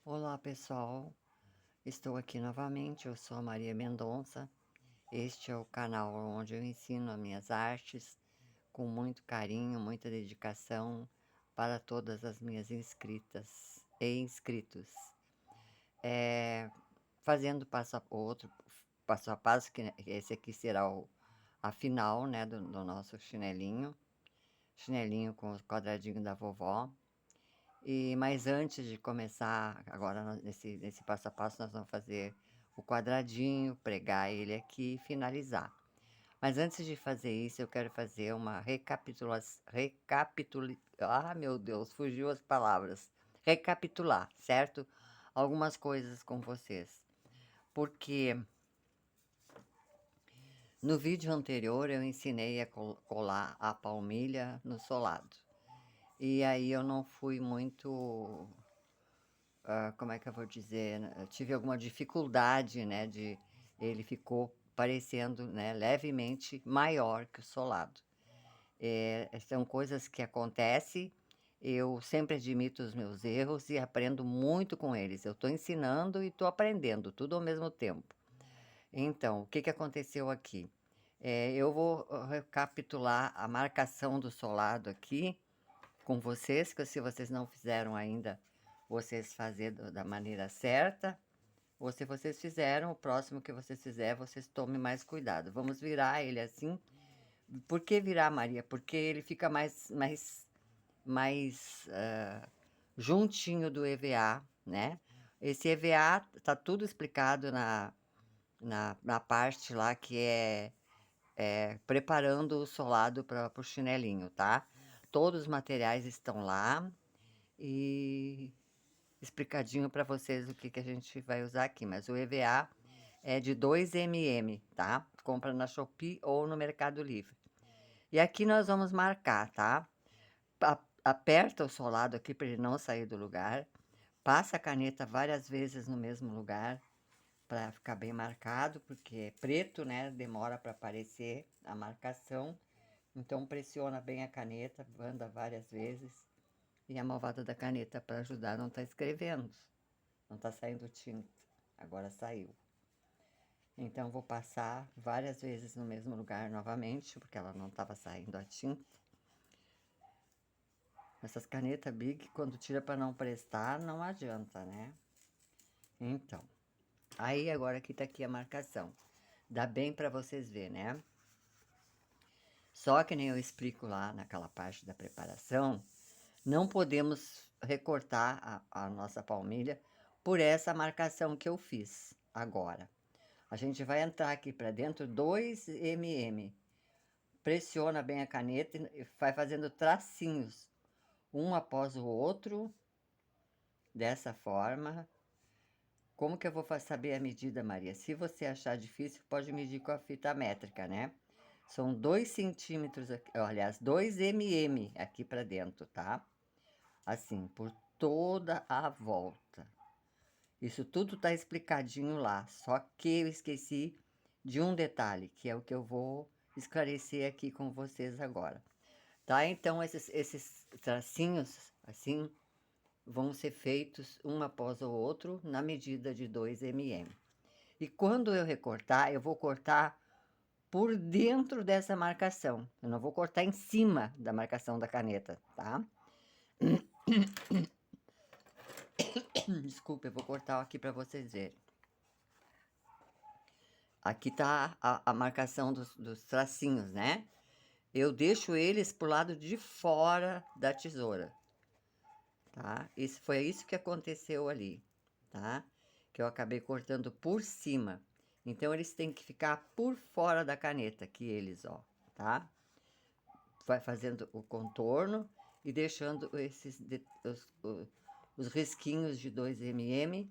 Olá pessoal, estou aqui novamente, eu sou a Maria Mendonça. Este é o canal onde eu ensino as minhas artes com muito carinho, muita dedicação para todas as minhas inscritas e inscritos. Fazendo passo a passo, que esse aqui será a final, né, do nosso chinelinho com o quadradinho da vovó. Mas antes de começar, agora nesse passo a passo, nós vamos fazer o quadradinho, pregar ele aqui e finalizar. Mas antes de fazer isso, eu quero fazer uma meu Deus, fugiu as palavras. Recapitular, certo? Algumas coisas com vocês. Porque no vídeo anterior eu ensinei a colar a palmilha no solado. E aí eu não fui muito como é que eu vou dizer, né, eu tive alguma dificuldade, né, ele ficou parecendo, né, levemente maior que o solado. São coisas que acontecem, eu sempre admito os meus erros e aprendo muito com eles. Eu estou ensinando e estou aprendendo, tudo ao mesmo tempo. Então, o que que aconteceu aqui? Eu vou recapitular a marcação do solado aqui com vocês, que se vocês não fizeram ainda, vocês fazer da maneira certa, ou se vocês fizeram, o próximo que vocês fizer, vocês tomem mais cuidado. Vamos virar ele assim. Por que virar, Maria? Porque ele fica mais juntinho do EVA, né? Esse EVA tá tudo explicado na parte lá que é preparando o solado para o chinelinho, tá? Todos os materiais estão lá e explicadinho para vocês o que que a gente vai usar aqui, mas o EVA é de 2 mm, tá? Compra na Shopee ou no Mercado Livre. E aqui nós vamos marcar, tá? Aperta o solado aqui para ele não sair do lugar. Passa a caneta várias vezes no mesmo lugar para ficar bem marcado, porque é preto, né? Demora para aparecer a marcação. Então pressiona bem a caneta, anda várias vezes. E a malvada da caneta para ajudar não está escrevendo. Não está saindo tinta. Agora saiu. Então vou passar várias vezes no mesmo lugar novamente, porque ela não estava saindo a tinta. Essas canetas Big, quando tira para não prestar, não adianta, né? Então, aí agora que tá aqui a marcação. Dá bem para vocês verem, né? Só que nem eu explico lá naquela parte da preparação, não podemos recortar a nossa palmilha por essa marcação que eu fiz agora. A gente vai entrar aqui para dentro 2 mm. Pressiona bem a caneta e vai fazendo tracinhos, um após o outro, dessa forma. Como que eu vou saber a medida, Maria? Se você achar difícil, pode medir com a fita métrica, né? São 2 centímetros, aliás, 2 mm aqui para dentro, tá? Assim, por toda a volta. Isso tudo tá explicadinho lá, só que eu esqueci de um detalhe, que é o que eu vou esclarecer aqui com vocês agora. Tá? Então, esses tracinhos, assim, vão ser feitos um após o outro, na medida de 2 mm. E quando eu recortar, eu vou cortar por dentro dessa marcação. Eu não vou cortar em cima da marcação da caneta, tá? Desculpa, eu vou cortar aqui para vocês verem. Aqui tá a marcação dos tracinhos, né? Eu deixo eles pro lado de fora da tesoura, tá? Foi isso que aconteceu ali, tá? Que eu acabei cortando por cima. Então, eles têm que ficar por fora da caneta, aqui eles, ó, tá? Vai fazendo o contorno e deixando os risquinhos de 2 mm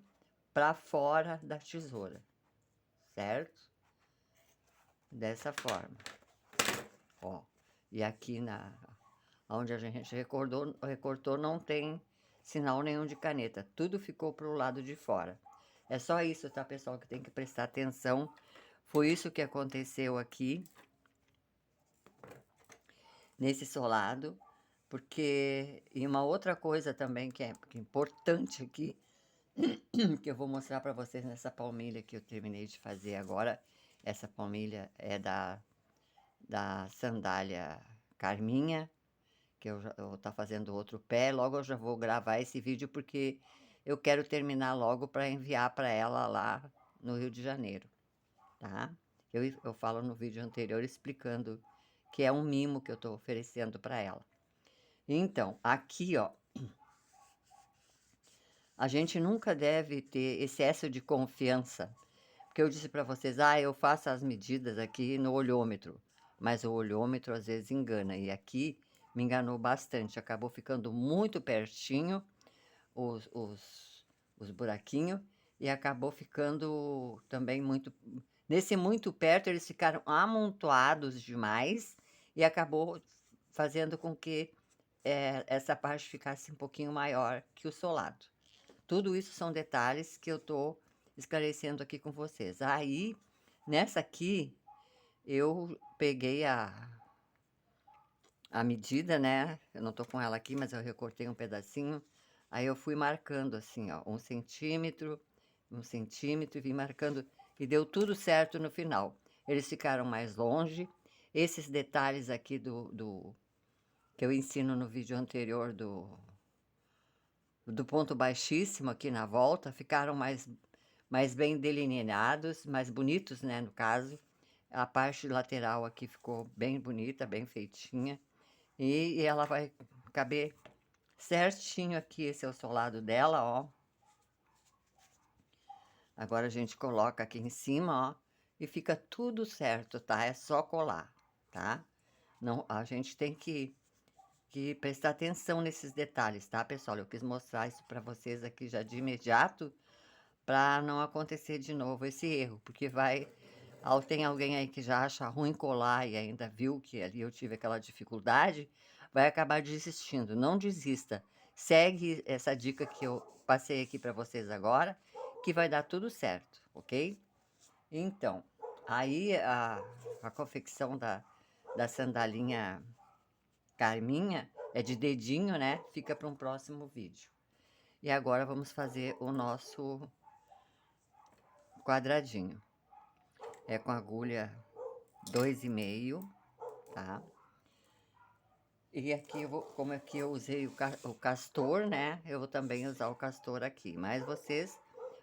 para fora da tesoura, certo? Dessa forma, ó. E aqui onde a gente recortou não tem sinal nenhum de caneta, tudo ficou pro lado de fora. É só isso, tá, pessoal, que tem que prestar atenção. Foi isso que aconteceu aqui, nesse solado, porque e uma outra coisa também que é importante aqui, que eu vou mostrar para vocês nessa palmilha que eu terminei de fazer agora. Essa palmilha é da sandália Carminha, que eu vou estar fazendo outro pé. Logo eu já vou gravar esse vídeo porque eu quero terminar logo para enviar para ela lá no Rio de Janeiro, tá? Eu falo no vídeo anterior explicando que é um mimo que eu estou oferecendo para ela. Então, aqui, ó, a gente nunca deve ter excesso de confiança, porque eu disse para vocês, eu faço as medidas aqui no olhômetro, mas o olhômetro às vezes engana, e aqui me enganou bastante, acabou ficando muito pertinho os, os, os buraquinhos, e acabou ficando também muito... Nesse muito perto, eles ficaram amontoados demais, e acabou fazendo com que essa parte ficasse um pouquinho maior que o solado. Tudo isso são detalhes que eu tô esclarecendo aqui com vocês. Aí, nessa aqui, eu peguei a medida, né? Eu não tô com ela aqui, mas eu recortei um pedacinho. Aí eu fui marcando assim, ó, 1 centímetro, 1 centímetro, e vim marcando, e deu tudo certo no final. Eles ficaram mais longe. Esses detalhes aqui que eu ensino no vídeo anterior do ponto baixíssimo aqui na volta, ficaram mais bem delineados, mais bonitos, né, no caso. A parte lateral aqui ficou bem bonita, bem feitinha. E ela vai caber certinho aqui, esse é o solado dela, ó. Agora a gente coloca aqui em cima, ó, e fica tudo certo, tá? É só colar, tá? Não, a gente tem que prestar atenção nesses detalhes, tá, pessoal? Eu quis mostrar isso para vocês aqui já de imediato, para não acontecer de novo esse erro, porque tem alguém aí que já acha ruim colar e ainda viu que ali eu tive aquela dificuldade, vai acabar desistindo. Não desista. Segue essa dica que eu passei aqui para vocês agora, que vai dar tudo certo, ok? Então, aí a confecção da sandalinha Carminha é de dedinho, né? Fica para um próximo vídeo. E agora vamos fazer o nosso quadradinho. É com agulha 2,5, tá? E aqui como aqui eu usei o castor, né? Eu vou também usar o castor aqui, mas vocês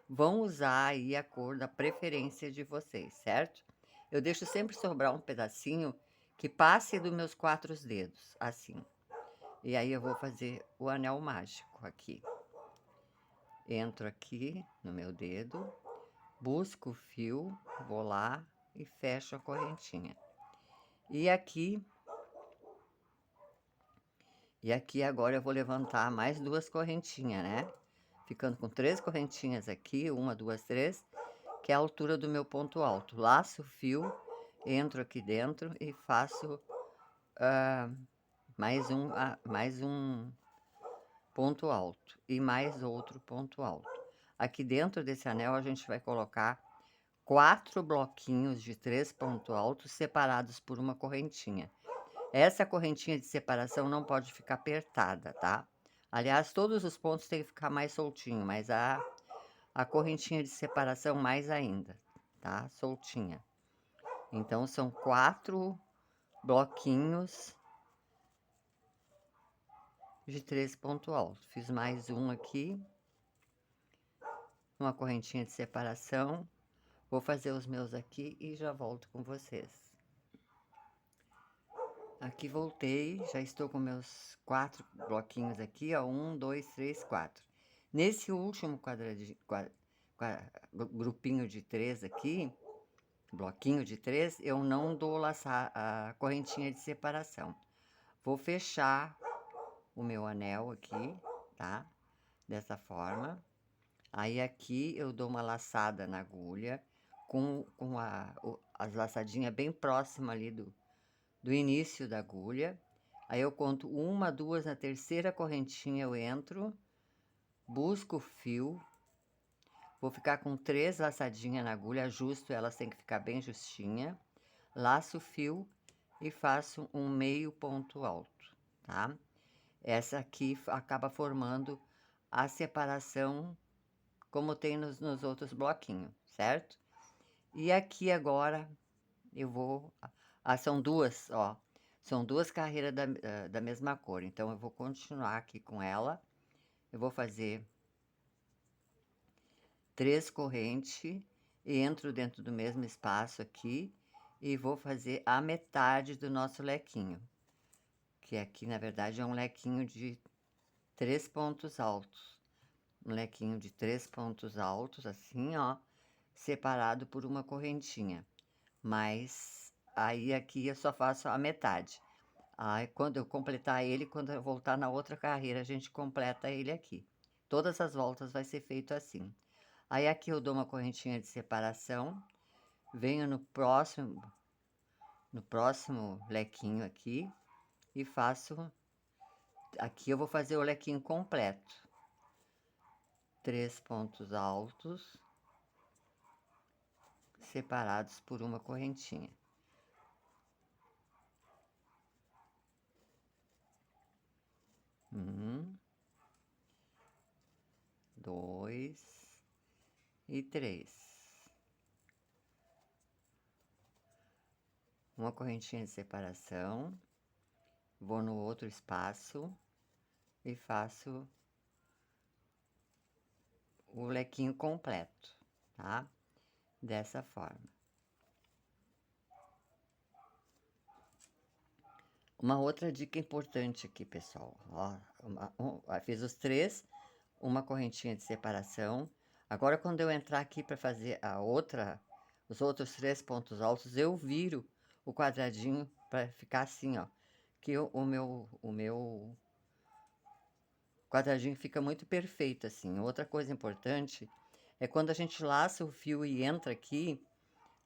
vão usar aí a cor da preferência de vocês, certo? Eu deixo sempre sobrar um pedacinho que passe dos meus 4 dedos, assim. E aí eu vou fazer o anel mágico aqui. Entro aqui no meu dedo, busco o fio, vou lá e fecho a correntinha. E aqui agora eu vou levantar mais 2 correntinhas, né? Ficando com 3 correntinhas aqui, 1, 2, 3, que é a altura do meu ponto alto. Laço o fio, entro aqui dentro e faço mais um ponto alto e mais outro ponto alto. Aqui dentro desse anel a gente vai colocar 4 bloquinhos de 3 pontos altos separados por uma correntinha. Essa correntinha de separação não pode ficar apertada, tá? Aliás, todos os pontos têm que ficar mais soltinho, mas a correntinha de separação mais ainda, tá? Soltinha. Então, são 4 bloquinhos de 3 pontos altos. Fiz mais um aqui, uma correntinha de separação. Vou fazer os meus aqui e já volto com vocês. Aqui voltei, já estou com meus 4 bloquinhos aqui, ó, 1, 2, 3, 4. Nesse último grupinho de 3 aqui, bloquinho de 3, eu não dou a correntinha de separação. Vou fechar o meu anel aqui, tá? Dessa forma. Aí aqui eu dou uma laçada na agulha, com as laçadinhas bem próximas ali do início da agulha. Aí eu conto 1, 2, na terceira correntinha eu entro, busco o fio, vou ficar com 3 laçadinhas na agulha, ajusto elas, tem que ficar bem justinha, laço o fio e faço um meio ponto alto, tá? Essa aqui acaba formando a separação como tem nos outros bloquinhos, certo? E aqui agora eu vou... são duas, ó. São duas carreiras da mesma cor, então eu vou continuar aqui com ela. Eu vou fazer 3 correntes e entro dentro do mesmo espaço aqui e vou fazer a metade do nosso lequinho, que aqui na verdade é um lequinho de 3 pontos altos. Um lequinho de 3 pontos altos, assim, ó, separado por uma correntinha. Mas aí aqui eu só faço a metade. Aí quando eu completar ele, quando eu voltar na outra carreira, a gente completa ele aqui. Todas as voltas vai ser feito assim. Aí aqui eu dou uma correntinha de separação, venho no próximo lequinho aqui e faço... Aqui eu vou fazer o lequinho completo. 3 pontos altos, separados por uma correntinha. Um, 2 e 3. Uma correntinha de separação, vou no outro espaço e faço o lequinho completo, tá? Dessa forma. Uma outra dica importante aqui, pessoal, ó, fiz os 3, uma correntinha de separação. Agora, quando eu entrar aqui para fazer os outros 3 pontos altos, eu viro o quadradinho para ficar assim, ó, que o meu quadradinho fica muito perfeito assim. Outra coisa importante é quando a gente laça o fio e entra aqui,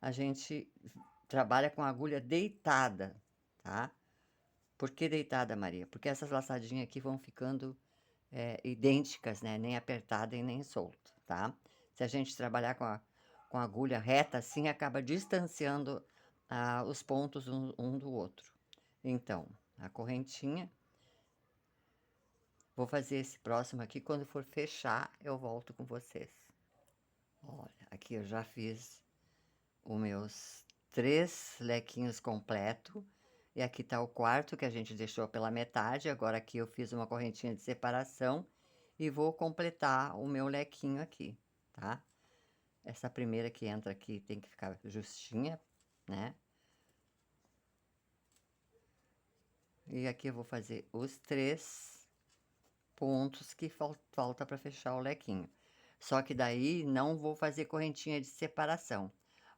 a gente trabalha com a agulha deitada, tá? Por que deitada, Maria? Porque essas laçadinhas aqui vão ficando idênticas, né? Nem apertada e nem solta, tá? Se a gente trabalhar com a agulha reta assim, acaba distanciando os pontos um do outro. Então, a correntinha. Vou fazer esse próximo aqui, quando for fechar, eu volto com vocês. Olha, aqui eu já fiz os meus 3 lequinhos completo. E aqui tá o quarto que a gente deixou pela metade. Agora aqui eu fiz uma correntinha de separação e vou completar o meu lequinho aqui, tá? Essa primeira que entra aqui tem que ficar justinha, né? E aqui eu vou fazer os 3 pontos que falta para fechar o lequinho. Só que daí não vou fazer correntinha de separação.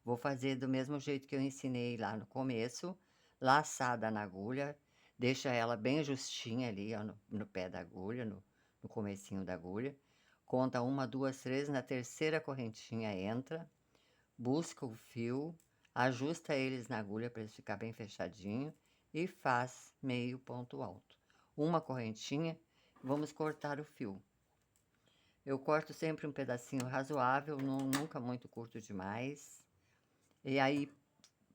Vou fazer do mesmo jeito que eu ensinei lá no começo, laçada na agulha, deixa ela bem justinha ali, ó, no pé da agulha, no comecinho da agulha. Conta 1, 2, 3, na terceira correntinha entra, busca o fio, ajusta eles na agulha para eles ficar bem fechadinho e faz meio ponto alto. Uma correntinha, vamos cortar o fio. Eu corto sempre um pedacinho razoável, nunca muito curto demais. E aí,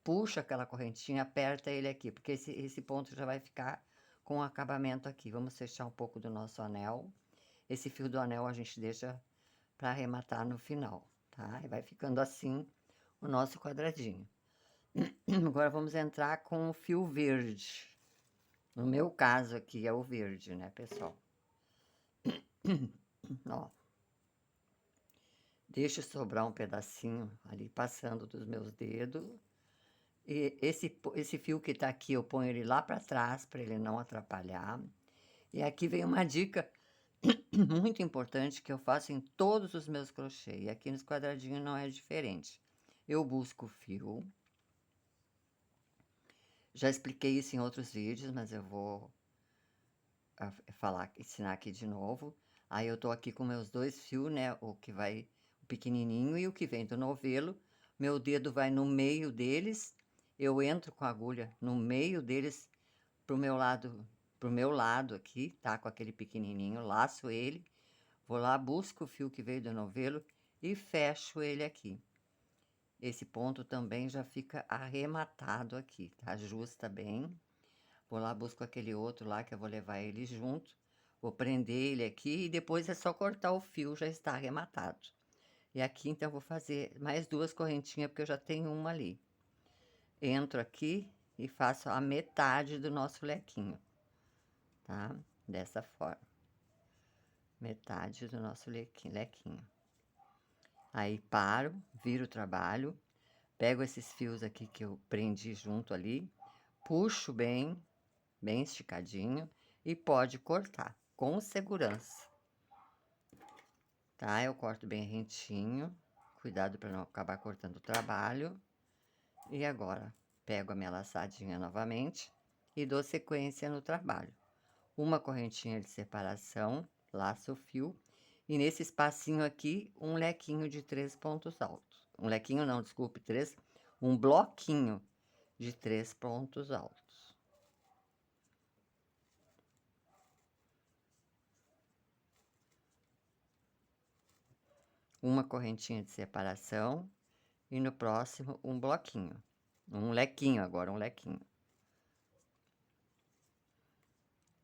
puxa aquela correntinha, aperta ele aqui, porque esse ponto já vai ficar com o acabamento aqui. Vamos fechar um pouco do nosso anel. Esse fio do anel a gente deixa para arrematar no final, tá? E vai ficando assim o nosso quadradinho. Agora vamos entrar com o fio verde. No meu caso aqui é o verde, né, pessoal? Ó. Deixo sobrar um pedacinho ali, passando dos meus dedos. E esse fio que tá aqui, eu ponho ele lá para trás, para ele não atrapalhar. E aqui vem uma dica muito importante que eu faço em todos os meus crochês. E aqui nos quadradinhos não é diferente. Eu busco o fio. Já expliquei isso em outros vídeos, mas eu vou ensinar aqui de novo. Aí eu tô aqui com meus 2 fios, né? O pequenininho e o que vem do novelo. Meu dedo vai no meio deles. Eu entro com a agulha no meio deles pro meu lado aqui, tá? Com aquele pequenininho, laço ele. Vou lá, busco o fio que veio do novelo e fecho ele aqui. Esse ponto também já fica arrematado aqui, tá? Ajusta bem. Vou lá, busco aquele outro lá que eu vou levar ele junto. Vou prender ele aqui e depois é só cortar o fio, já está arrematado. E aqui, então, eu vou fazer mais 2 correntinhas, porque eu já tenho uma ali. Entro aqui e faço a metade do nosso lequinho, tá? Dessa forma. Metade do nosso lequinho. Aí, paro, viro o trabalho, pego esses fios aqui que eu prendi junto ali, puxo bem esticadinho e pode cortar com segurança, tá? Eu corto bem rentinho, cuidado para não acabar cortando o trabalho. E agora, pego a minha laçadinha novamente e dou sequência no trabalho. Uma correntinha de separação, laço o fio, e nesse espacinho aqui, um lequinho de 3 pontos altos. Um lequinho não, desculpe, um bloquinho de 3 pontos altos. Uma correntinha de separação e no próximo um bloquinho. Um lequinho agora, um lequinho.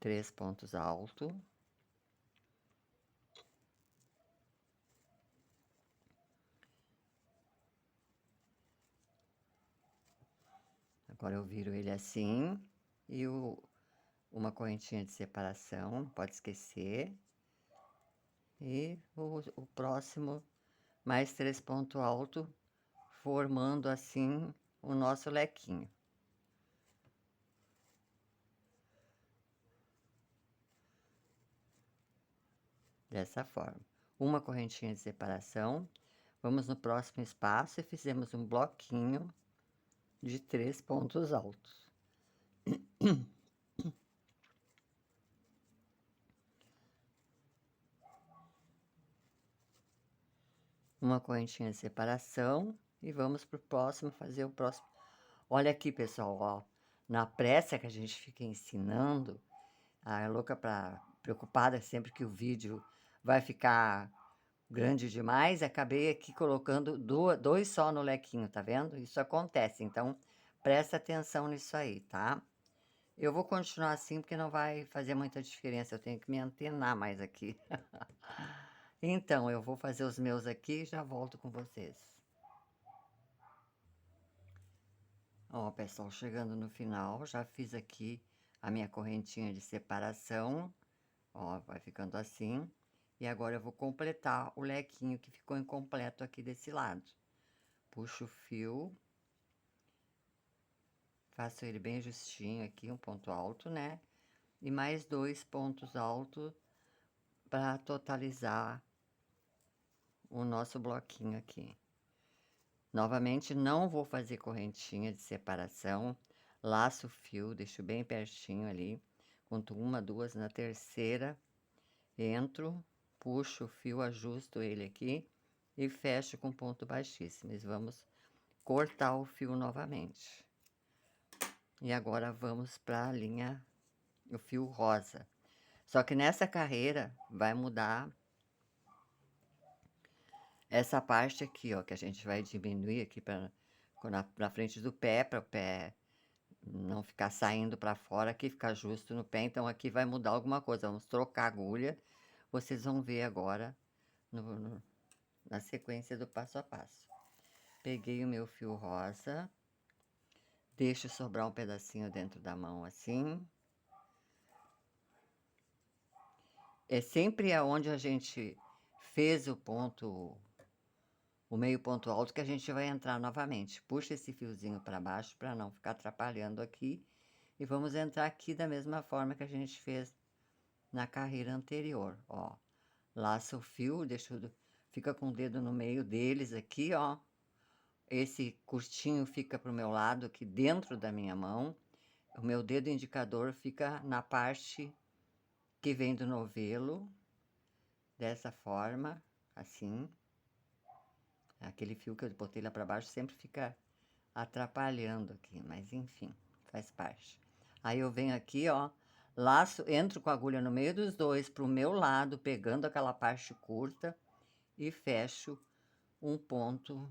3 pontos altos. Agora eu viro ele assim e uma correntinha de separação, não pode esquecer. E o próximo, mais 3 pontos altos, formando assim o nosso lequinho. Dessa forma. Uma correntinha de separação. Vamos no próximo espaço e fizemos um bloquinho de 3 pontos altos. Uma correntinha de separação e vamos pro próximo, fazer o próximo. Olha aqui, pessoal, ó, na pressa que a gente fica ensinando, a louca preocupada sempre que o vídeo vai ficar grande demais, acabei aqui colocando dois só no lequinho, tá vendo? Isso acontece, então presta atenção nisso aí, tá? Eu vou continuar assim porque não vai fazer muita diferença, eu tenho que me antenar mais aqui. Então, eu vou fazer os meus aqui e já volto com vocês. Ó, pessoal, chegando no final, já fiz aqui a minha correntinha de separação. Ó, vai ficando assim. E agora eu vou completar o lequinho que ficou incompleto aqui desse lado. Puxo o fio. Faço ele bem justinho aqui, um ponto alto, né? E mais 2 pontos altos para totalizar o nosso bloquinho aqui. Novamente, não vou fazer correntinha de separação. Laço o fio, deixo bem pertinho ali. Conto uma, duas, na terceira, entro, puxo o fio, ajusto ele aqui e fecho com ponto baixíssimo. E vamos cortar o fio novamente. E agora vamos para a linha, o fio rosa. Só que nessa carreira vai mudar essa parte aqui, ó, que a gente vai diminuir aqui para na frente do pé, para o pé não ficar saindo para fora, aqui ficar justo no pé. Então aqui vai mudar alguma coisa, vamos trocar a agulha. Vocês vão ver agora na sequência do passo a passo. Peguei o meu fio rosa, deixo sobrar um pedacinho dentro da mão assim. É sempre aonde a gente fez o ponto, o meio ponto alto, que a gente vai entrar novamente. Puxa esse fiozinho para baixo para não ficar atrapalhando aqui. E vamos entrar aqui da mesma forma que a gente fez na carreira anterior, ó. Laça o fio, fica com o dedo no meio deles aqui, ó. Esse curtinho fica pro meu lado aqui dentro da minha mão. O meu dedo indicador fica na parte que vem do novelo, dessa forma, assim. Aquele fio que eu botei lá para baixo sempre fica atrapalhando aqui, mas enfim, faz parte. Aí eu venho aqui, ó, laço, entro com a agulha no meio dos dois pro meu lado, pegando aquela parte curta e fecho um ponto,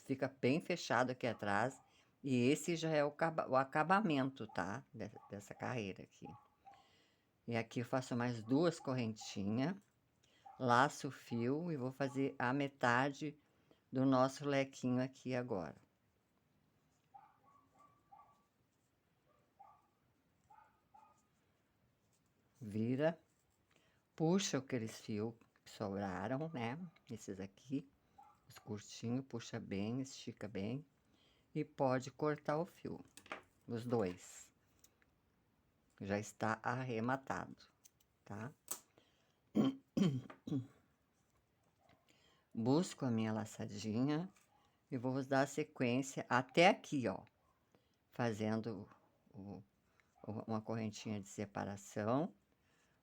fica bem fechado aqui atrás. E esse já é o acabamento, tá? Dessa carreira aqui. E aqui eu faço mais 2 correntinhas, laço o fio e vou fazer a metade do nosso lequinho aqui agora. Vira, puxa aqueles fios que sobraram, né? Esses aqui, os curtinhos, puxa bem, estica bem e pode cortar o fio, os dois. Já está arrematado, tá? Busco a minha laçadinha e vou dar sequência até aqui, ó, fazendo uma correntinha de separação.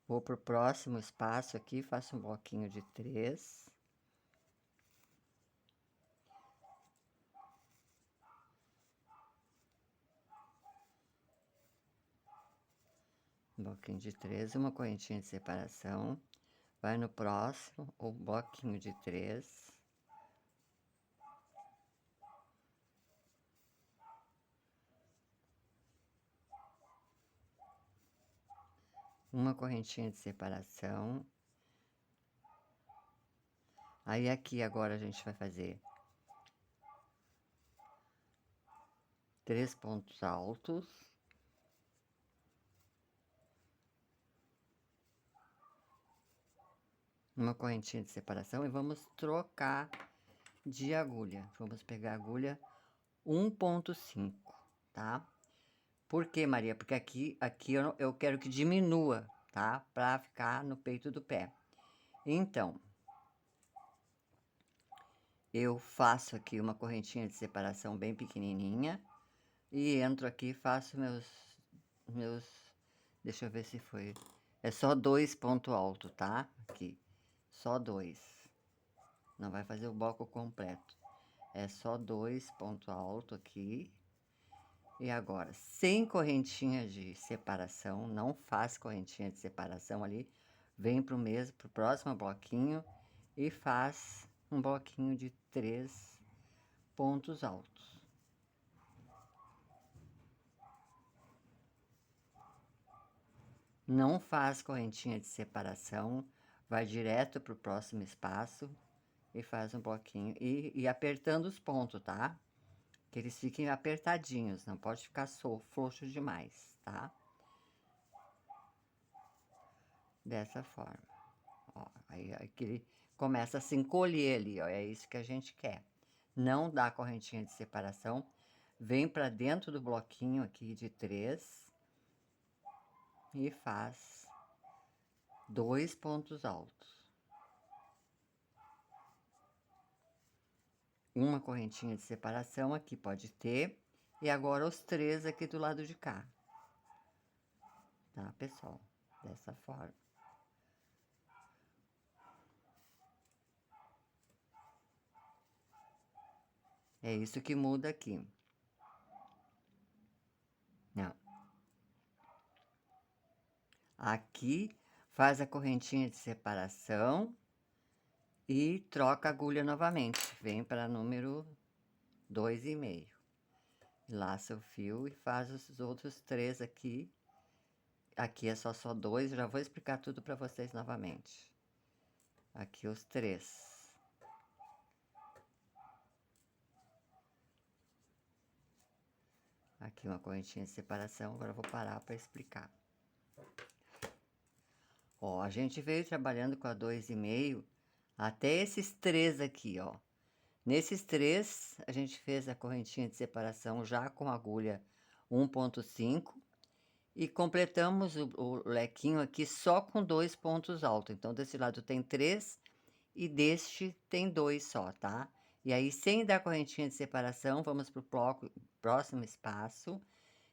Vou pro próximo espaço aqui, faço um bloquinho de 3. Um bloquinho de 3, uma correntinha de separação. Vai no próximo, o bloquinho de 3. Uma correntinha de separação. Aí aqui agora a gente vai fazer 3 pontos altos. Uma correntinha de separação e vamos trocar de agulha. Vamos pegar a agulha 1,5, tá? Por que, Maria? Porque aqui eu quero que diminua, tá? Pra ficar no peito do pé. Então, eu faço aqui uma correntinha de separação bem pequenininha e entro aqui e faço meus, deixa eu ver se foi, é só 2 pontos altos, tá? Aqui, só 2, não vai fazer o bloco completo, é só 2 pontos altos aqui. E agora, sem correntinha de separação, não faz correntinha de separação ali, vem pro próximo bloquinho e faz um bloquinho de 3 pontos altos. Não faz correntinha de separação, vai direto pro próximo espaço e faz um bloquinho e apertando os pontos, tá? Que eles fiquem apertadinhos, não pode ficar frouxo demais, tá? Dessa forma, ó, aí que ele começa a se encolher ali, ó, é isso que a gente quer. Não dá correntinha de separação, vem para dentro do bloquinho aqui de 3 e faz 2 pontos altos. Uma correntinha de separação aqui pode ter, e agora os 3 aqui do lado de cá, tá, pessoal? Dessa forma. É isso que muda aqui. Não. Aqui faz a correntinha de separação e troca a agulha novamente. Vem para número 2,5. Laça o fio e faz os outros 3 aqui. Aqui é só 2, já vou explicar tudo para vocês novamente. Aqui os 3. Aqui uma correntinha de separação, agora eu vou parar para explicar. Ó, a gente veio trabalhando com a 2,5 até esses 3 aqui, ó. Nesses 3, a gente fez a correntinha de separação já com agulha 1,5 e completamos o lequinho aqui só com 2 pontos altos. Então, desse lado tem 3 e deste tem 2 só, tá? E aí, sem dar correntinha de separação, vamos pro próximo espaço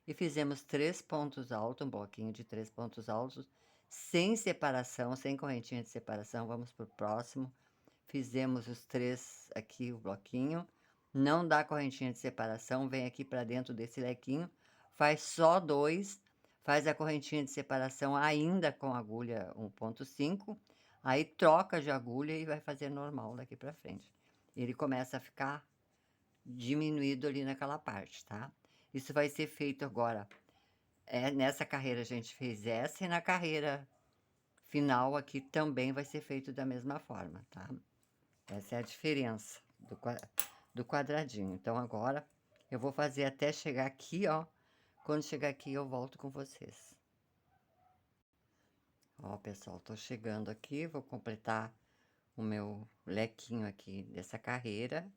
e fizemos 3 pontos altos, um bloquinho de 3 pontos altos, sem separação, sem correntinha de separação, vamos pro próximo. Fizemos os 3 aqui, o bloquinho, não dá correntinha de separação, vem aqui para dentro desse lequinho, faz só 2, faz a correntinha de separação ainda com agulha 1,5, aí troca de agulha e vai fazer normal daqui para frente. Ele começa a ficar diminuído ali naquela parte, tá? Isso vai ser feito agora, nessa carreira a gente fez essa e na carreira final aqui também vai ser feito da mesma forma, tá? Essa é a diferença do quadradinho. Então, agora eu vou fazer até chegar aqui, ó. Quando chegar aqui, eu volto com vocês. Ó, pessoal, tô chegando aqui, vou completar o meu lequinho aqui dessa carreira.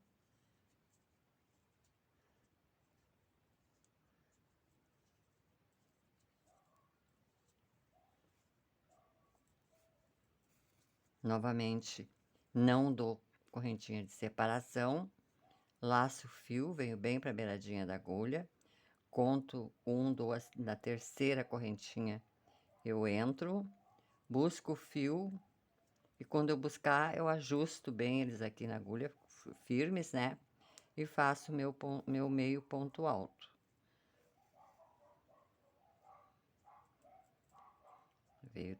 Novamente, não dou correntinha de separação. Laço o fio, venho bem para a beiradinha da agulha. Conto 1, 2, na terceira correntinha eu entro, busco o fio e quando eu buscar eu ajusto bem eles aqui na agulha, firmes, né? E faço meu meio ponto alto. Veio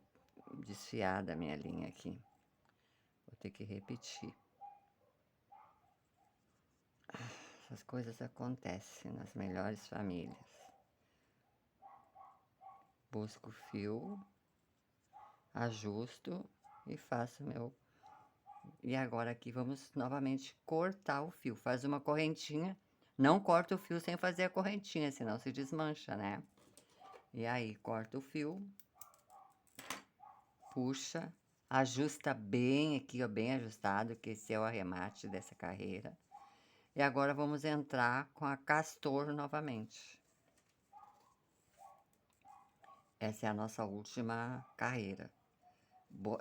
desfiada a minha linha aqui. Vou ter que repetir. Essas coisas acontecem nas melhores famílias. Busco o fio, ajusto e faço meu. E agora aqui vamos novamente cortar o fio. Faz uma correntinha. Não corta o fio sem fazer a correntinha, senão se desmancha, né? E aí, corta o fio. Puxa. Ajusta bem aqui, ó, bem ajustado, que esse é o arremate dessa carreira. E agora vamos entrar com a castor novamente. Essa é a nossa última carreira.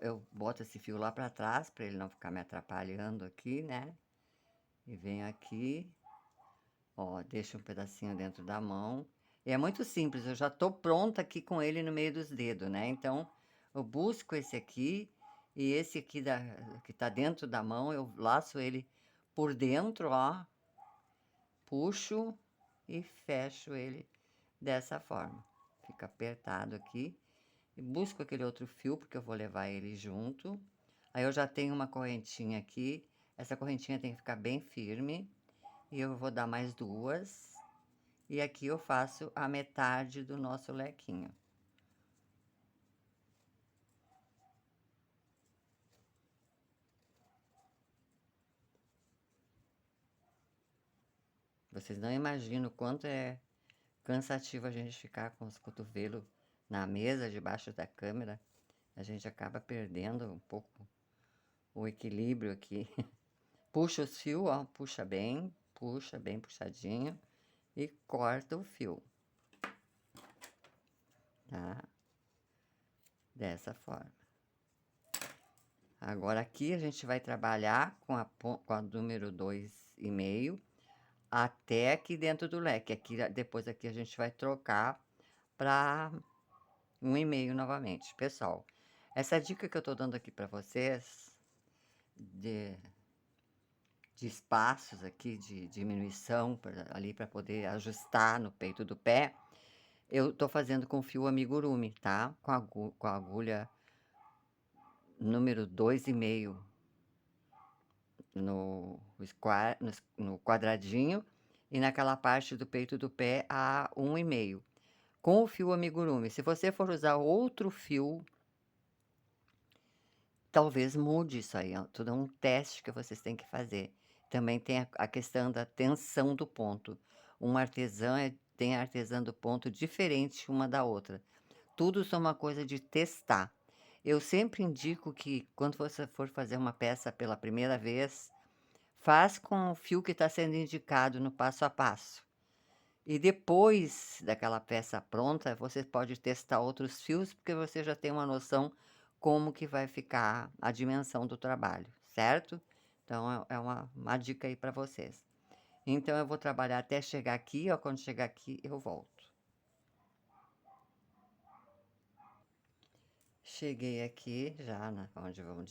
Eu boto esse fio lá para trás, para ele não ficar me atrapalhando aqui, né? E venho aqui, ó, deixo um pedacinho dentro da mão. E é muito simples, eu já tô pronta aqui com ele no meio dos dedos, né? Então, eu busco esse aqui e esse aqui que tá dentro da mão, eu laço ele por dentro, ó. Puxo e fecho ele dessa forma. Fica apertado aqui. E busco aquele outro fio, porque eu vou levar ele junto. Aí eu já tenho uma correntinha aqui. Essa correntinha tem que ficar bem firme. E eu vou dar mais duas. E aqui eu faço a metade do nosso lequinho. Vocês não imaginam o quanto é cansativo a gente ficar com os cotovelos na mesa, debaixo da câmera. A gente acaba perdendo um pouco o equilíbrio aqui. Puxa os fios, ó, puxa bem puxadinho e corta o fio, tá? Dessa forma. Agora aqui a gente vai trabalhar com a número 2,5 até aqui dentro do leque. Aqui, depois aqui a gente vai trocar para 1,5 novamente. Pessoal, essa dica que eu tô dando aqui para vocês de espaços aqui, de diminuição ali para poder ajustar no peito do pé, eu tô fazendo com fio amigurumi, tá? Com a agulha número 2,5 no quadradinho e naquela parte do peito do pé a 1,5 com o fio amigurumi. Se você for usar outro fio, talvez mude isso aí, ó. Tudo é um teste que vocês têm que fazer. Também tem a questão da tensão do ponto. Uma artesã tem a artesã do ponto diferente uma da outra. Tudo isso é uma coisa de testar. Eu sempre indico que quando você for fazer uma peça pela primeira vez, faz com o fio que está sendo indicado no passo a passo. E depois daquela peça pronta, você pode testar outros fios, porque você já tem uma noção como que vai ficar a dimensão do trabalho, certo? Então, é uma dica aí para vocês. Então, eu vou trabalhar até chegar aqui, ó, quando chegar aqui, eu volto. Cheguei aqui já onde vamos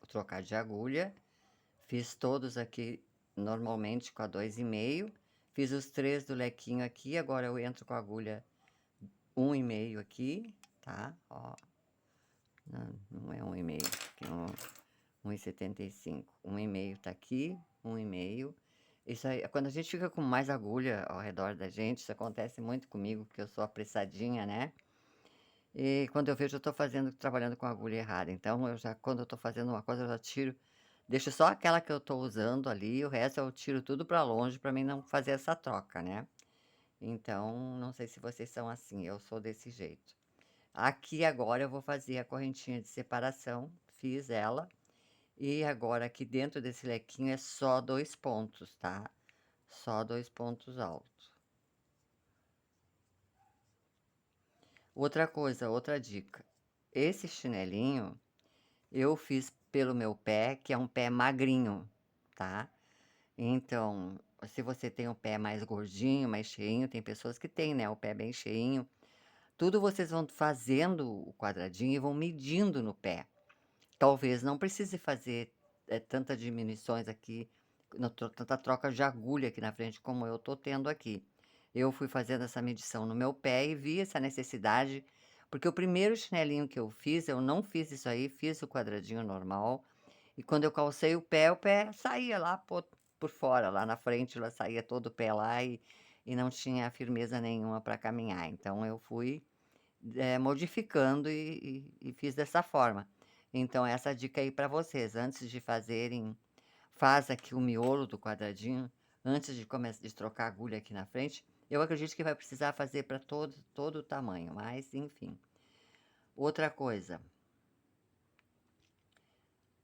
trocar de agulha. Fiz todos aqui normalmente com a 2,5. Fiz os 3 do lequinho aqui. Agora eu entro com a agulha 1,5 aqui, tá? Ó. Não é 1,5, aqui é 1,75. 1,5 tá aqui, 1,5. Isso aí, quando a gente fica com mais agulha ao redor da gente, isso acontece muito comigo, porque eu sou apressadinha, né? E quando eu vejo, eu tô trabalhando com a agulha errada. Então, quando eu tô fazendo uma coisa, eu já tiro Deixo só aquela que eu tô usando ali, o resto eu tiro tudo pra longe pra mim não fazer essa troca, né. Então, não sei se vocês são assim, eu sou desse jeito. Aqui agora eu vou fazer a correntinha de separação, fiz ela, e agora aqui dentro desse lequinho é só 2 pontos, tá? Só 2 pontos altos. Outra coisa, outra dica, esse chinelinho eu fiz pelo meu pé, que é um pé magrinho, tá? Então, se você tem o pé mais gordinho, mais cheinho, tem pessoas que têm, né, o pé bem cheinho, tudo vocês vão fazendo o quadradinho e vão medindo no pé. Talvez não precise fazer, tanta diminuições aqui, tanta troca de agulha aqui na frente como eu tô tendo aqui. Eu fui fazendo essa medição no meu pé e vi essa necessidade, porque o primeiro chinelinho que eu fiz, eu não fiz isso aí, fiz o quadradinho normal, e quando eu calcei o pé saía lá por fora, lá na frente, lá saía todo o pé lá e não tinha firmeza nenhuma para caminhar. Então eu fui modificando e fiz dessa forma. Então essa dica aí para vocês, antes de fazerem, faz aqui o miolo do quadradinho, antes de trocar a agulha aqui na frente. Eu acredito que vai precisar fazer para todo o tamanho, mas enfim. Outra coisa,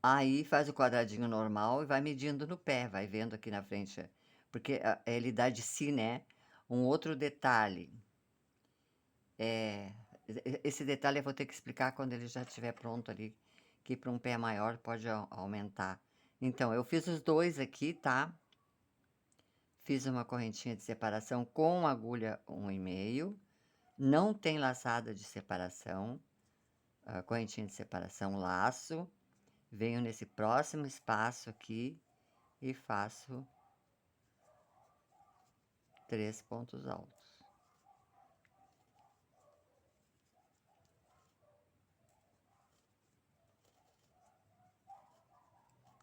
aí faz o quadradinho normal e vai medindo no pé, vai vendo aqui na frente, porque ele dá de si, né? Um outro detalhe, esse detalhe eu vou ter que explicar quando ele já estiver pronto ali, que para um pé maior pode aumentar. Então, eu fiz os dois aqui, tá? Fiz uma correntinha de separação com agulha 1,5, não tem laçada de separação, correntinha de separação, laço. Venho nesse próximo espaço aqui e faço 3 pontos altos.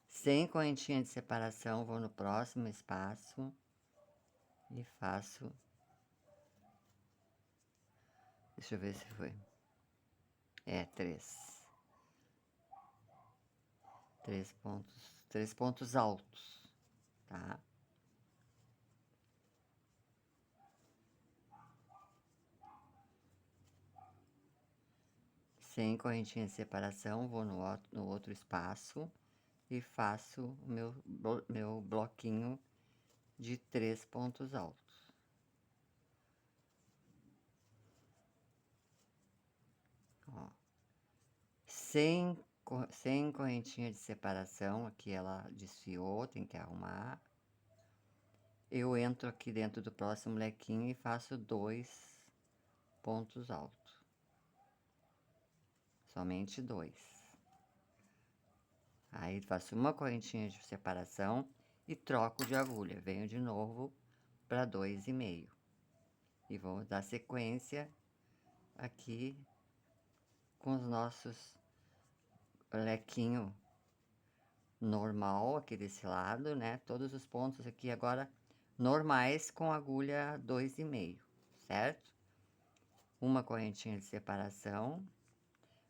Sem correntinha de separação, vou no próximo espaço e faço. Deixa eu ver se foi. 3. 3 pontos altos, tá? Sem correntinha de separação, vou no outro espaço e faço o meu bloquinho de 3 pontos altos. Ó. Sem correntinha de separação, aqui ela desfiou, tem que arrumar. Eu entro aqui dentro do próximo lequinho e faço 2 pontos altos. Somente 2. Aí faço uma correntinha de separação e troco de agulha. Venho de novo para 2,5. E vou dar sequência aqui com os nossos lequinho normal aqui desse lado, né? Todos os pontos aqui agora normais com agulha 2,5, certo? Uma correntinha de separação.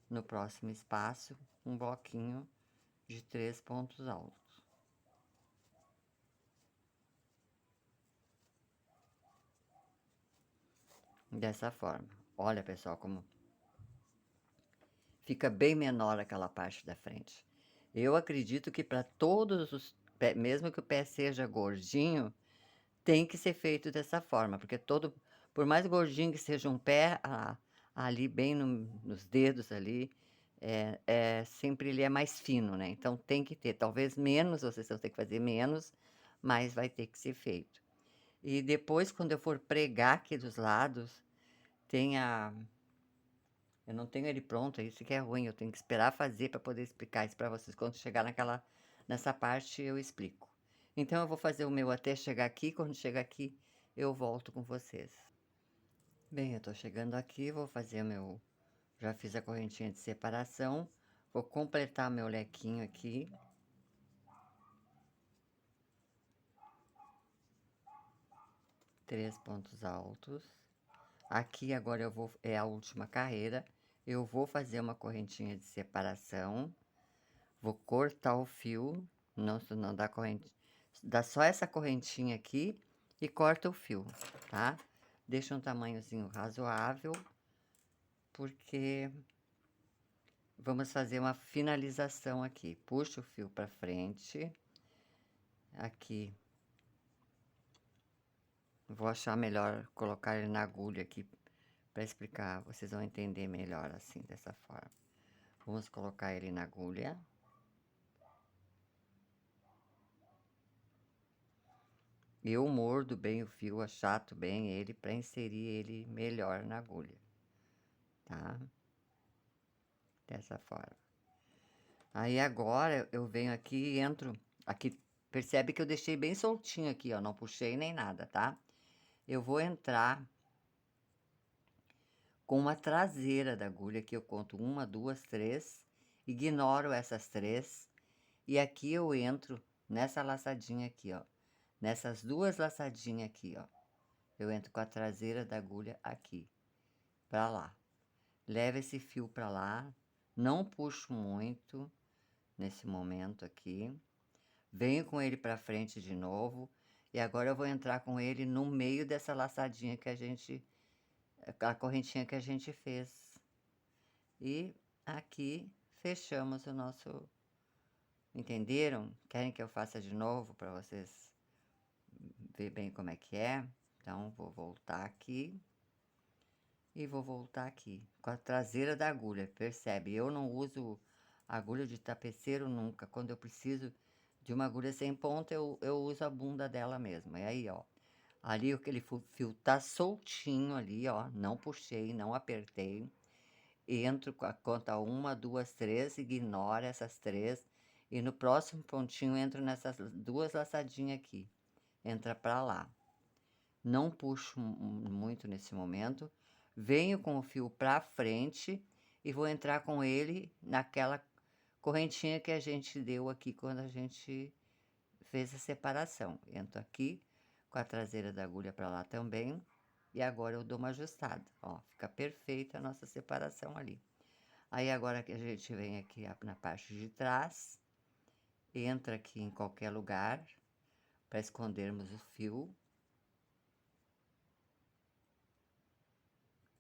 No próximo espaço, um bloquinho de 3 pontos altos. Dessa forma. Olha, pessoal, como fica bem menor aquela parte da frente. Eu acredito que para todos os pés, mesmo que o pé seja gordinho, tem que ser feito dessa forma, porque por mais gordinho que seja um pé, ali bem nos dedos ali, sempre ele é mais fino, né? Então tem que ter, talvez menos, vocês vão ter que fazer menos, mas vai ter que ser feito. E depois, quando eu for pregar aqui dos lados, tem eu não tenho ele pronto, isso que é ruim, eu tenho que esperar fazer para poder explicar isso para vocês. Quando chegar nessa parte, eu explico. Então eu vou fazer o meu até chegar aqui, quando chegar aqui, eu volto com vocês. Bem, eu tô chegando aqui, vou fazer já fiz a correntinha de separação, vou completar meu lequinho aqui. Três pontos altos. Aqui agora é a última carreira, eu vou fazer uma correntinha de separação, vou cortar o fio não dá corrente, dá só essa correntinha aqui e corta o fio, tá? Deixa um tamanhozinho razoável, porque vamos fazer uma finalização aqui. Puxa o fio para frente, aqui. Vou achar melhor colocar ele na agulha aqui para explicar, vocês vão entender melhor assim, dessa forma. Vamos colocar ele na agulha. Eu mordo bem o fio, achato bem ele para inserir ele melhor na agulha, tá? Dessa forma. Aí agora eu venho aqui e entro, aqui, percebe que eu deixei bem soltinho aqui, ó, não puxei nem nada, tá? Eu vou entrar com uma traseira da agulha, que eu conto 1, 2, 3, ignoro essas 3, e aqui eu entro nessa laçadinha aqui, ó, nessas 2 laçadinhas aqui, ó, eu entro com a traseira da agulha aqui, pra lá. Leva esse fio pra lá, não puxo muito nesse momento aqui, venho com ele pra frente de novo, e agora eu vou entrar com ele no meio dessa laçadinha que a correntinha que a gente fez. E aqui fechamos o nosso... Entenderam? Querem que eu faça de novo para vocês ver bem como é que é? Então, vou voltar aqui. E vou voltar aqui, com a traseira da agulha, percebe? Eu não uso agulha de tapeceiro nunca. Quando eu preciso de uma agulha sem ponta, eu uso a bunda dela mesmo. E aí, ó, ali aquele fio tá soltinho ali, ó, não puxei, não apertei. Entro com a conta 1, 2, 3, ignora essas 3. E no próximo pontinho entro nessas 2 laçadinhas aqui. Entra pra lá. Não puxo muito nesse momento. Venho com o fio pra frente e vou entrar com ele naquela correntinha que a gente deu aqui quando a gente fez a separação. Entro aqui com a traseira da agulha pra lá também. E agora eu dou uma ajustada, ó, fica perfeita a nossa separação ali. Aí agora que a gente vem aqui na parte de trás, entra aqui em qualquer lugar para escondermos o fio.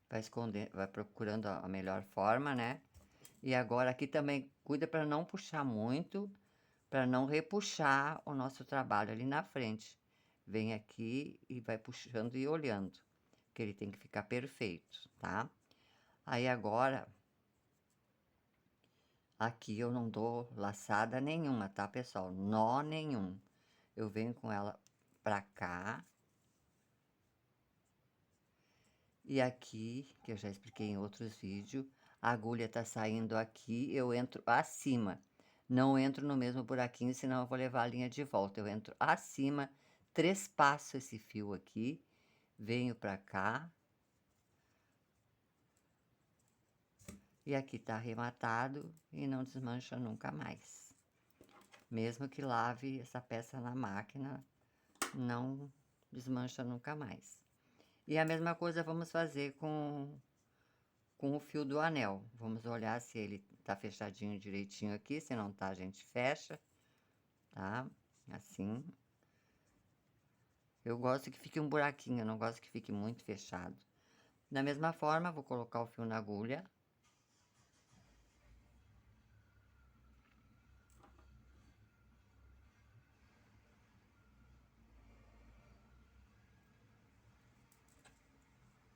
Vai esconder, vai procurando a melhor forma, né? E agora aqui também cuida para não puxar muito, para não repuxar o nosso trabalho ali na frente. Vem aqui e vai puxando e olhando, que ele tem que ficar perfeito, tá? Aí agora, aqui eu não dou laçada nenhuma, tá, pessoal? Nó nenhum. Eu venho com ela pra cá. E aqui, que eu já expliquei em outros vídeos, a agulha tá saindo aqui, eu entro acima. Não entro no mesmo buraquinho, senão eu vou levar a linha de volta. Eu entro acima, trespasso esse fio aqui, venho pra cá. E aqui tá arrematado e não desmancha nunca mais. Mesmo que lave essa peça na máquina, não desmancha nunca mais. E a mesma coisa vamos fazer com o fio do anel. Vamos olhar se ele tá fechadinho direitinho aqui, se não tá, a gente fecha, tá? Assim. Eu gosto que fique um buraquinho, eu não gosto que fique muito fechado. Da mesma forma, vou colocar o fio na agulha.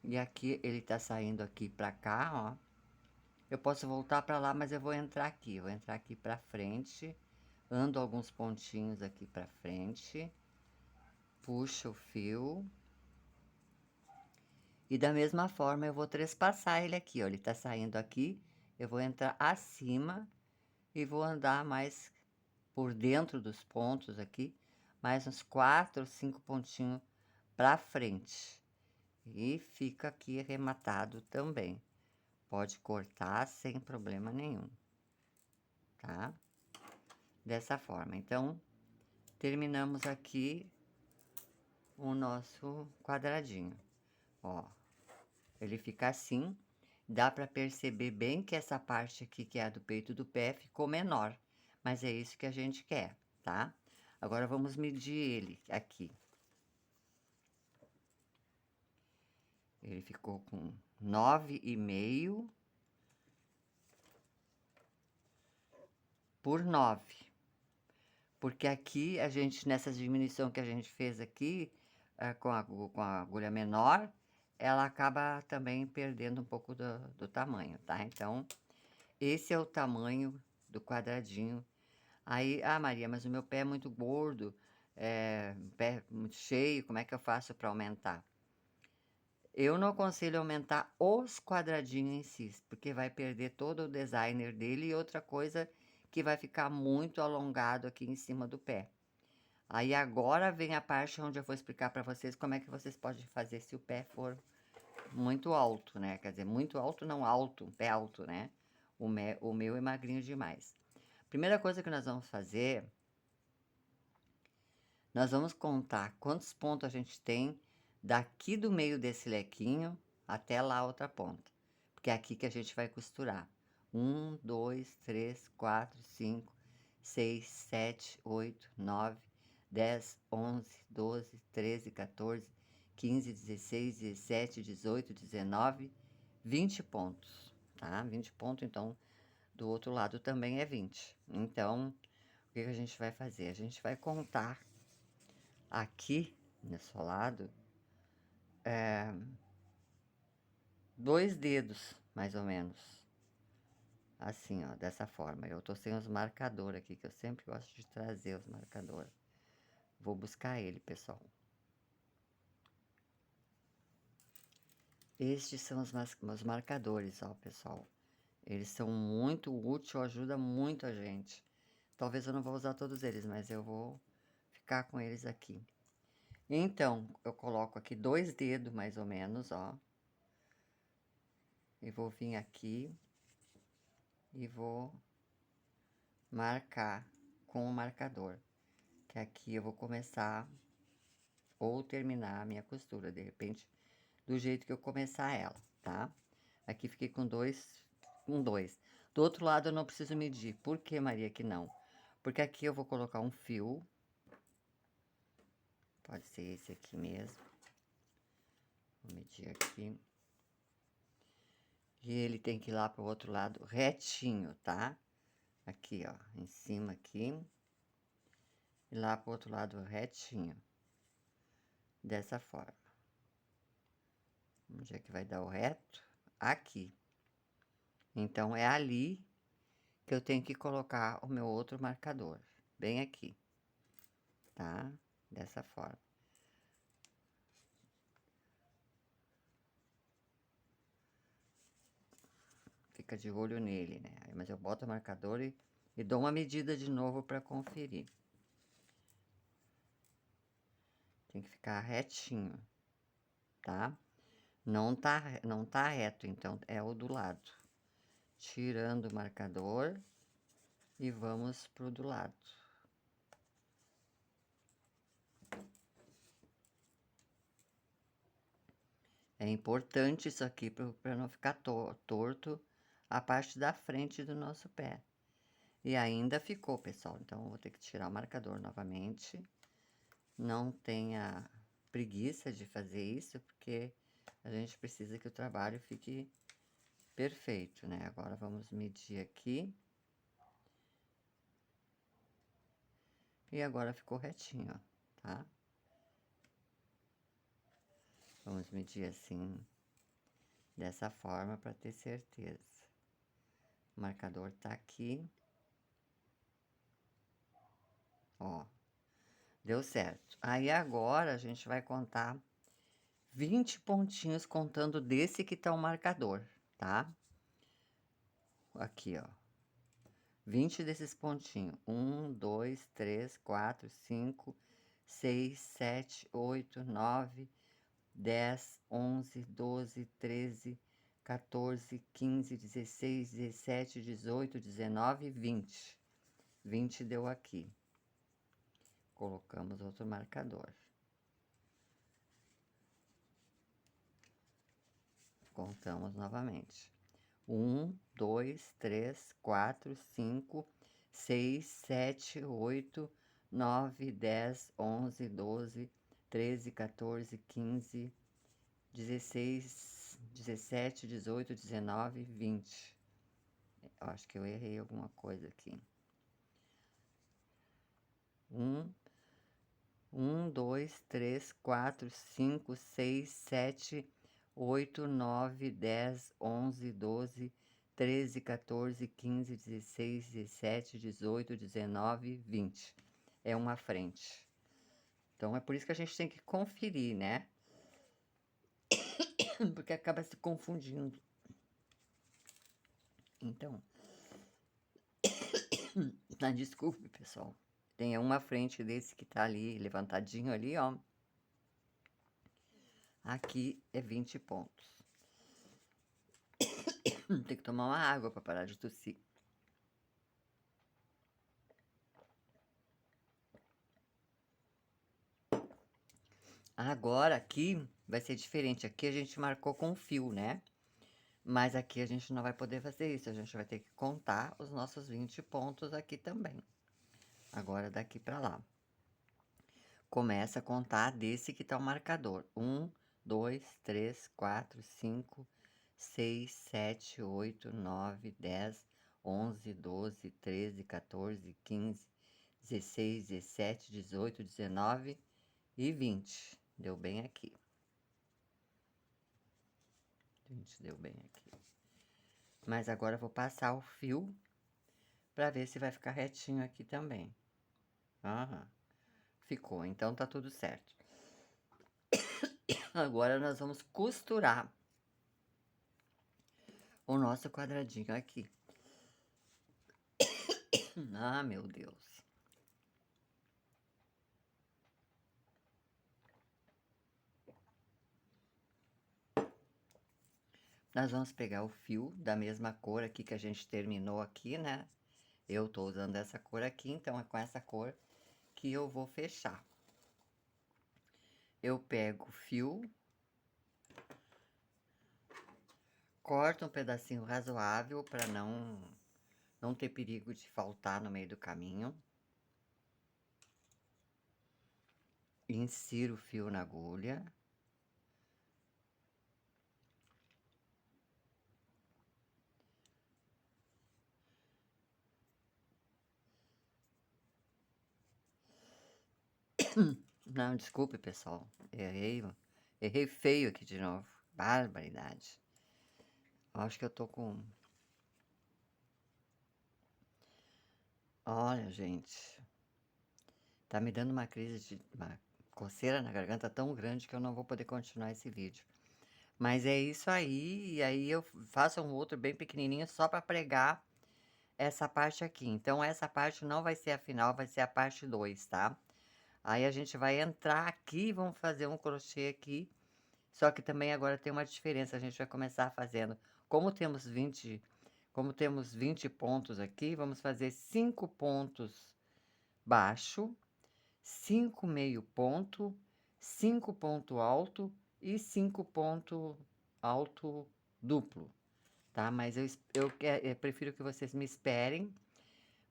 E aqui, ele tá saindo aqui pra cá, ó. Eu posso voltar pra lá, mas eu vou entrar aqui. Vou entrar aqui pra frente. Ando alguns pontinhos aqui pra frente. Puxo o fio. E da mesma forma, eu vou trespassar ele aqui, ó. Ele tá saindo aqui. Eu vou entrar acima e vou andar mais por dentro dos pontos aqui. Mais uns 4 ou 5 pontinhos pra frente. E fica aqui arrematado também. Pode cortar sem problema nenhum, tá? Dessa forma. Então, terminamos aqui o nosso quadradinho. Ó, ele fica assim. Dá pra perceber bem que essa parte aqui, que é a do peito do pé, ficou menor. Mas é isso que a gente quer. tá? Agora vamos medir ele aqui. Ele ficou com 9,5 por 9. Porque aqui, a gente, nessa diminuição que a gente fez aqui, com a agulha menor, ela acaba também perdendo um pouco do tamanho, tá? Então, esse é o tamanho do quadradinho. Aí, Maria, mas o meu pé é muito gordo, pé muito cheio, como é que eu faço para aumentar? Eu não aconselho aumentar os quadradinhos em si, porque vai perder todo o designer dele e outra coisa que vai ficar muito alongado aqui em cima do pé. Aí agora vem a parte onde eu vou explicar para vocês como é que vocês podem fazer se o pé for muito alto, né? Quer dizer, muito alto não alto, pé alto, né? O meu é magrinho demais. Primeira coisa que nós vamos fazer, nós vamos contar quantos pontos a gente tem daqui do meio desse lequinho até lá a outra ponta. Porque é aqui que a gente vai costurar. 1, 2, 3, 4, 5, 6, 7, 8, 9, 10, 11, 12, 13, 14, 15, 16, 17, 18, 19, 20 pontos, tá? 20 pontos, então, do outro lado também é 20. Então, o que a gente vai fazer? A gente vai contar aqui, nesse lado, 2 dedos, mais ou menos. Assim, ó, dessa forma. Eu tô sem os marcadores aqui, que eu sempre gosto de trazer os marcadores. Vou buscar ele, pessoal. Estes são os marcadores, ó, pessoal. Eles são muito úteis, ajuda muito a gente. Talvez eu não vou usar todos eles, mas eu vou ficar com eles aqui. Então, eu coloco aqui 2 dedos, mais ou menos, ó. E vou vir aqui e vou marcar com o marcador. Que aqui eu vou começar ou terminar a minha costura, de repente, do jeito que eu começar ela, tá? Aqui fiquei com dois. Do outro lado eu não preciso medir. Por que, Maria, que não? Porque aqui eu vou colocar um fio. Pode ser esse aqui mesmo. Vou medir aqui. E ele tem que ir lá pro outro lado retinho, tá? Aqui, ó, em cima aqui. E lá pro outro lado retinho. Dessa forma. Onde é que vai dar o reto? Aqui. Então, é ali que eu tenho que colocar o meu outro marcador. Bem aqui. Tá? Dessa forma. Fica de olho nele, né? Mas eu boto o marcador e dou uma medida de novo para conferir. Tem que ficar retinho, tá? Não tá reto, então é o do lado. Tirando o marcador e vamos pro do lado. É importante isso aqui para não ficar torto a parte da frente do nosso pé. E ainda ficou, pessoal. Então, eu vou ter que tirar o marcador novamente. Não tenha preguiça de fazer isso, porque a gente precisa que o trabalho fique perfeito, né? Agora, vamos medir aqui. E agora ficou retinho, ó, tá? Vamos medir assim, dessa forma, para ter certeza. O marcador tá aqui. Ó, deu certo. Aí, agora, a gente vai contar 20 pontinhos, contando desse que tá o marcador, tá? Aqui, ó. 20 desses pontinhos. 1, 2, 3, 4, 5, 6, 7, 8, 9, 10, 11, 12, 13, 14, 15, 16, 17, 18, 19, 20. 20 deu aqui. Colocamos outro marcador. Contamos novamente. 1, 2, 3, 4, 5, 6, 7, 8, 9, 10, 11, 12, 13, 14, 15, 16, 17, 18, 19, 20. Eu acho que eu errei alguma coisa aqui. 1, 2, 3, 4, 5, 6, 7, 8, 9, 10, 11, 12, 13, 14, 15, 16, 17, 18, 19, 20. É uma frente. Então, é por isso que a gente tem que conferir, né? Porque acaba se confundindo. Então, desculpe, pessoal. Tem uma frente desse que tá ali, levantadinho ali, ó. Aqui é 20 pontos. Tem que tomar uma água para parar de tossir. Agora aqui vai ser diferente. Aqui a gente marcou com fio, né? Mas aqui a gente não vai poder fazer isso. A gente vai ter que contar os nossos 20 pontos aqui também. Agora daqui para lá. Começa a contar desse que tá o marcador. 1, 2, 3, 4, 5, 6, 7, 8, 9, 10, 11, 12, 13, 14, 15, 16, 17, 18, 19 e 20. Deu bem aqui. 20 deu bem aqui. Mas agora eu vou passar o fio para ver se vai ficar retinho aqui também. Aham. Ficou, então tá tudo certo. Agora nós vamos costurar o nosso quadradinho aqui. Ah, meu Deus. Nós vamos pegar o fio da mesma cor aqui que a gente terminou aqui, né? Eu tô usando essa cor aqui, então é com essa cor que eu vou fechar. Eu pego o fio, corto um pedacinho razoável para não ter perigo de faltar no meio do caminho. Insiro o fio na agulha. Não, desculpe, pessoal. Errei feio aqui de novo. Barbaridade. Acho que eu tô com... Olha, gente. Tá me dando uma crise de... uma coceira na garganta tão grande que eu não vou poder continuar esse vídeo. Mas é isso aí. E aí eu faço um outro bem pequenininho só para pregar essa parte aqui. Então, essa parte não vai ser a final, vai ser a parte 2, tá? Aí a gente vai entrar aqui, vamos fazer um crochê aqui. Só que também agora tem uma diferença, a gente vai começar fazendo, como temos 20 pontos aqui, vamos fazer 5 pontos baixo, 5 meio ponto, 5 ponto alto e 5 ponto alto duplo, tá? Mas eu prefiro que vocês me esperem,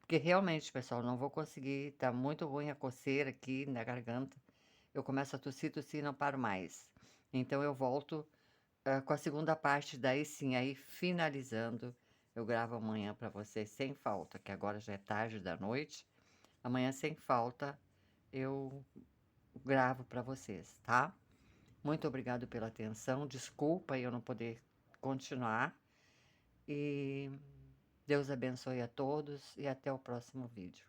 porque realmente, pessoal, não vou conseguir, tá muito ruim a coceira aqui na garganta. Eu começo a tossir e não paro mais. Então eu volto com a segunda parte, daí sim, aí finalizando, eu gravo amanhã para vocês sem falta, que agora já é tarde da noite. Amanhã sem falta eu gravo para vocês, tá? Muito obrigado pela atenção. Desculpa eu não poder continuar. E Deus abençoe a todos e até o próximo vídeo.